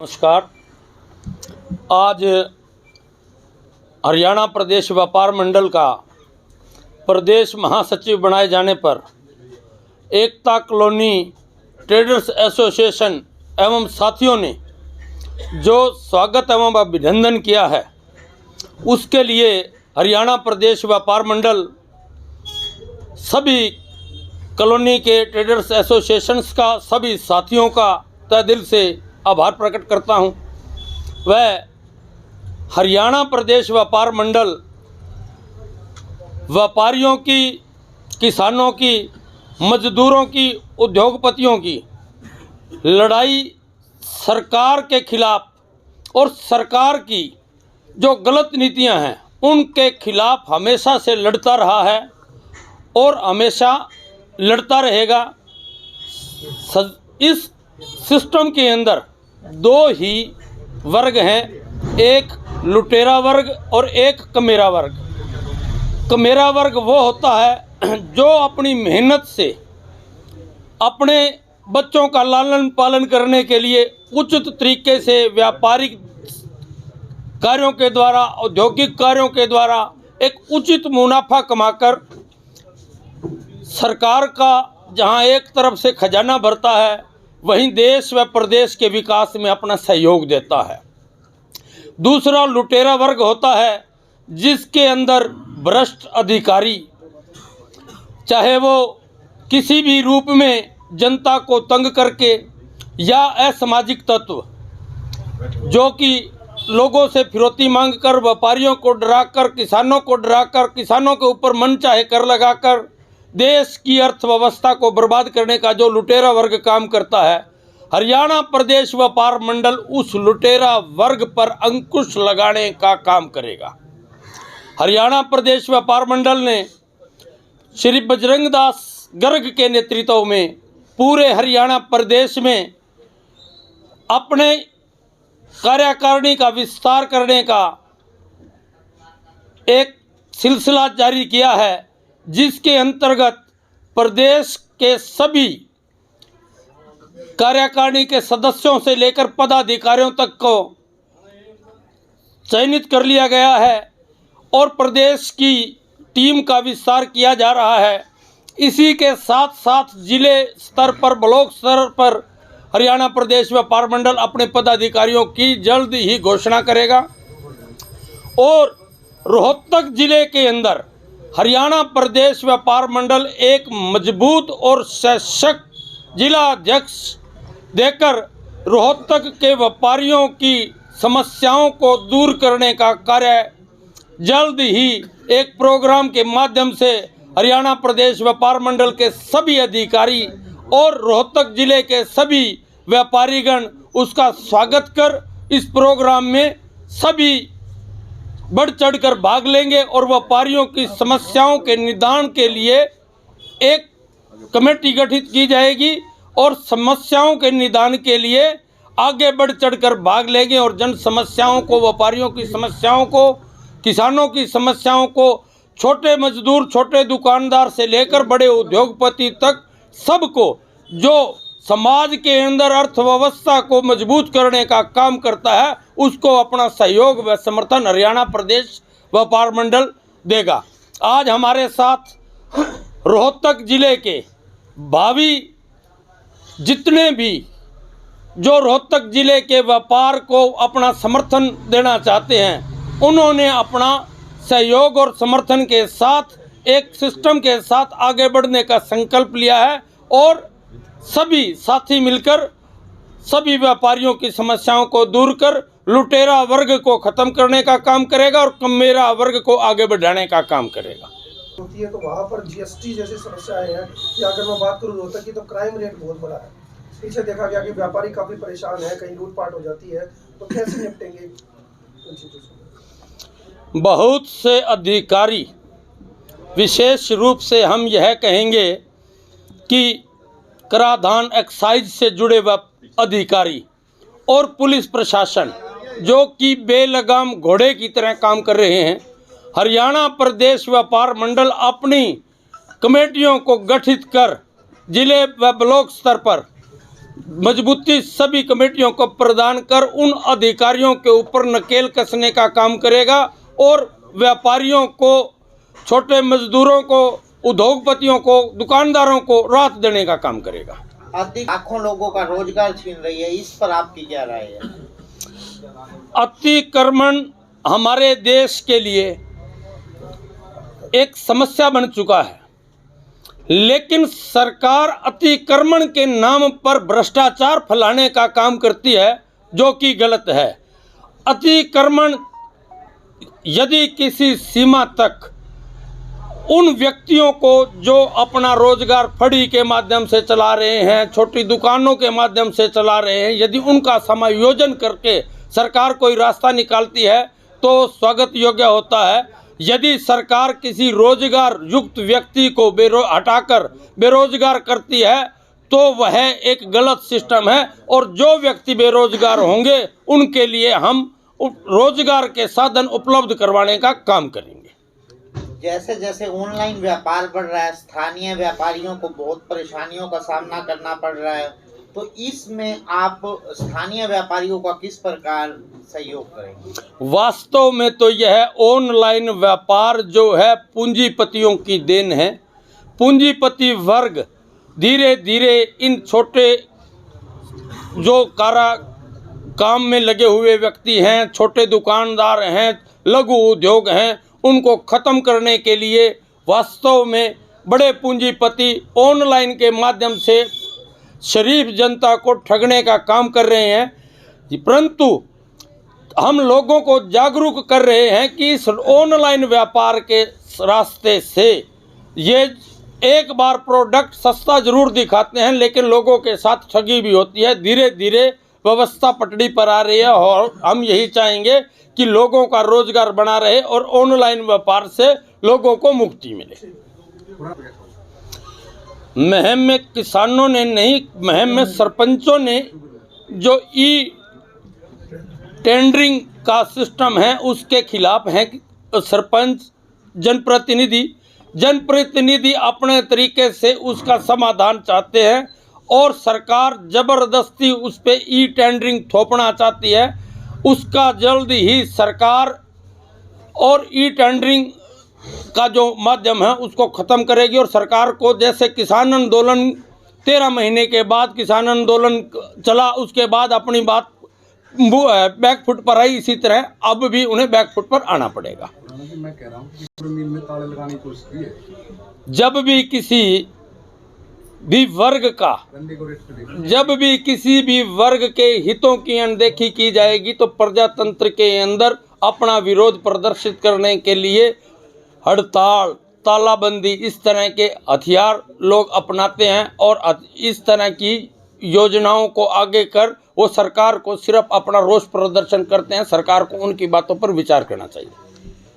नमस्कार। आज हरियाणा प्रदेश व्यापार मंडल का प्रदेश महासचिव बनाए जाने पर एकता कॉलोनी ट्रेडर्स एसोसिएशन एवं साथियों ने जो स्वागत एवं अभिनंदन किया है, उसके लिए हरियाणा प्रदेश व्यापार मंडल सभी कॉलोनी के ट्रेडर्स एसोसिएशंस का सभी साथियों का तहे दिल से आभार प्रकट करता हूं। वह हरियाणा प्रदेश व्यापार मंडल व्यापारियों की, किसानों की, मजदूरों की, उद्योगपतियों की लड़ाई सरकार के खिलाफ और सरकार की जो गलत नीतियां हैं उनके खिलाफ हमेशा से लड़ता रहा है और हमेशा लड़ता रहेगा। इस सिस्टम के अंदर दो ही वर्ग हैं, एक लुटेरा वर्ग और एक कमेरा वर्ग। कमेरा वर्ग वो होता है जो अपनी मेहनत से अपने बच्चों का लालन पालन करने के लिए उचित तरीके से व्यापारिक कार्यों के द्वारा, औद्योगिक कार्यों के द्वारा एक उचित मुनाफा कमाकर सरकार का जहां एक तरफ से खजाना भरता है, वहीं देश व प्रदेश के विकास में अपना सहयोग देता है। दूसरा लुटेरा वर्ग होता है जिसके अंदर भ्रष्ट अधिकारी, चाहे वो किसी भी रूप में जनता को तंग करके या असामाजिक तत्व जो कि लोगों से फिरौती मांगकर, व्यापारियों को डराकर, किसानों को डराकर, किसानों के ऊपर मनचाहे कर लगाकर देश की अर्थव्यवस्था को बर्बाद करने का जो लुटेरा वर्ग काम करता है, हरियाणा प्रदेश व्यापार मंडल उस लुटेरा वर्ग पर अंकुश लगाने का काम करेगा। हरियाणा प्रदेश व्यापार मंडल ने श्री बजरंग दास गर्ग के नेतृत्व में पूरे हरियाणा प्रदेश में अपने कार्यकारिणी का विस्तार करने का एक सिलसिला जारी किया है, जिसके अंतर्गत प्रदेश के सभी कार्यकारिणी के सदस्यों से लेकर पदाधिकारियों तक को चयनित कर लिया गया है और प्रदेश की टीम का विस्तार किया जा रहा है। इसी के साथ साथ जिले स्तर पर, ब्लॉक स्तर पर हरियाणा प्रदेश व्यापार मंडल अपने पदाधिकारियों की जल्द ही घोषणा करेगा और रोहतक जिले के अंदर हरियाणा प्रदेश व्यापार मंडल एक मजबूत और सशक्त जिला अध्यक्ष देकर रोहतक के व्यापारियों की समस्याओं को दूर करने का कार्य जल्द ही एक प्रोग्राम के माध्यम से हरियाणा प्रदेश व्यापार मंडल के सभी अधिकारी और रोहतक जिले के सभी व्यापारीगण उसका स्वागत कर इस प्रोग्राम में सभी बढ़ चढ़कर भाग लेंगे और व्यापारियों की समस्याओं के निदान के लिए एक कमेटी गठित की जाएगी और समस्याओं के निदान के लिए आगे बढ़ चढ़कर भाग लेंगे और जन समस्याओं को, व्यापारियों की समस्याओं को, किसानों की समस्याओं को, छोटे मजदूर, छोटे दुकानदार से लेकर बड़े उद्योगपति तक सबको जो समाज के अंदर अर्थव्यवस्था को मजबूत करने का काम करता है, उसको अपना सहयोग व समर्थन हरियाणा प्रदेश व्यापार मंडल देगा। आज हमारे साथ रोहतक जिले के भावी जितने भी जो रोहतक जिले के व्यापार को अपना समर्थन देना चाहते हैं, उन्होंने अपना सहयोग और समर्थन के साथ एक सिस्टम के साथ आगे बढ़ने का संकल्प लिया है और सभी साथी मिलकर सभी व्यापारियों की समस्याओं को दूर कर लुटेरा वर्ग को खत्म करने का काम करेगा और कमेरा वर्ग को आगे बढ़ाने का काम करेगा। होती है तो वहाँ पर जीएसटी जैसी समस्याएं हैं, या अगर मैं बात करूँ रोहतक की तो क्राइम रेट बहुत बड़ा है। पीछे देखा गया कि व्यापारी काफी परेशान है, कहीं लूटपाट हो जाती है, तो कैसे निपटेंगे उन चीजों से? बहुत से अधिकारी, विशेष रूप से हम यह कहेंगे कि कराधान एक्साइज से जुड़े अधिकारी और पुलिस प्रशासन जो कि बेलगाम घोड़े की तरह काम कर रहे हैं, हरियाणा प्रदेश व्यापार मंडल अपनी कमेटियों को गठित कर जिले व ब्लॉक स्तर पर मजबूती सभी कमेटियों को प्रदान कर उन अधिकारियों के ऊपर नकेल कसने का काम करेगा और व्यापारियों को, छोटे मजदूरों को, उद्योगपतियों को, दुकानदारों को राहत देने का काम करेगा। लाखों लोगों का रोजगार छीन रही है, इस पर आपकी क्या राय है? अतिक्रमण हमारे देश के लिए एक समस्या बन चुका है, लेकिन सरकार अतिक्रमण के नाम पर भ्रष्टाचार फैलाने का काम करती है, जो कि गलत है। अतिक्रमण यदि किसी सीमा तक उन व्यक्तियों को जो अपना रोजगार फड़ी के माध्यम से चला रहे हैं, छोटी दुकानों के माध्यम से चला रहे हैं, यदि उनका समायोजन करके सरकार कोई रास्ता निकालती है तो स्वागत योग्य होता है। यदि सरकार किसी रोजगार युक्त व्यक्ति को हटाकर बेरोजगार करती है तो वह एक गलत सिस्टम है, और जो व्यक्ति बेरोजगार होंगे उनके लिए हम रोजगार के साधन उपलब्ध करवाने का काम करेंगे। जैसे जैसे ऑनलाइन व्यापार बढ़ रहा है, स्थानीय व्यापारियों को बहुत परेशानियों का सामना करना पड़ रहा है, तो इसमें आप स्थानीय व्यापारियों का किस प्रकार सहयोग करेंगे? वास्तव में तो यह ऑनलाइन व्यापार जो है पूंजीपतियों की देन है। पूंजीपति वर्ग धीरे धीरे इन छोटे जो काम में लगे हुए व्यक्ति हैं, छोटे दुकानदार हैं, लघु उद्योग हैं, उनको ख़त्म करने के लिए वास्तव में बड़े पूंजीपति ऑनलाइन के माध्यम से शरीफ जनता को ठगने का काम कर रहे हैं। परंतु हम लोगों को जागरूक कर रहे हैं कि इस ऑनलाइन व्यापार के रास्ते से ये एक बार प्रोडक्ट सस्ता जरूर दिखाते हैं, लेकिन लोगों के साथ ठगी भी होती है। धीरे धीरे व्यवस्था पटड़ी पर आ रही है और हम यही चाहेंगे कि लोगों का रोजगार बना रहे और ऑनलाइन व्यापार से लोगों को मुक्ति मिले। महम में किसानों ने नहीं, महम में सरपंचों ने जो टेंडरिंग का सिस्टम है उसके खिलाफ हैं। सरपंच जनप्रतिनिधि अपने तरीके से उसका समाधान चाहते हैं और सरकार ज़बरदस्ती उस पर टेंडरिंग थोपना चाहती है। उसका जल्द ही सरकार और टेंडरिंग का जो माध्यम है उसको ख़त्म करेगी, और सरकार को जैसे किसान आंदोलन 13 महीने के बाद किसान आंदोलन चला, उसके बाद अपनी बात बैकफुट पर आई, इसी तरह अब भी उन्हें बैकफुट पर आना पड़ेगा। मैं कह रहा हूं कि मिल में ताले लगाने की कोशिश की है। जब भी किसी भी वर्ग के हितों की अनदेखी की जाएगी तो प्रजातंत्र के अंदर अपना विरोध प्रदर्शित करने के लिए हड़ताल, तालाबंदी, इस तरह के हथियार लोग अपनाते हैं और इस तरह की योजनाओं को आगे कर वो सरकार को सिर्फ अपना रोष प्रदर्शन करते हैं। सरकार को उनकी बातों पर विचार करना चाहिए।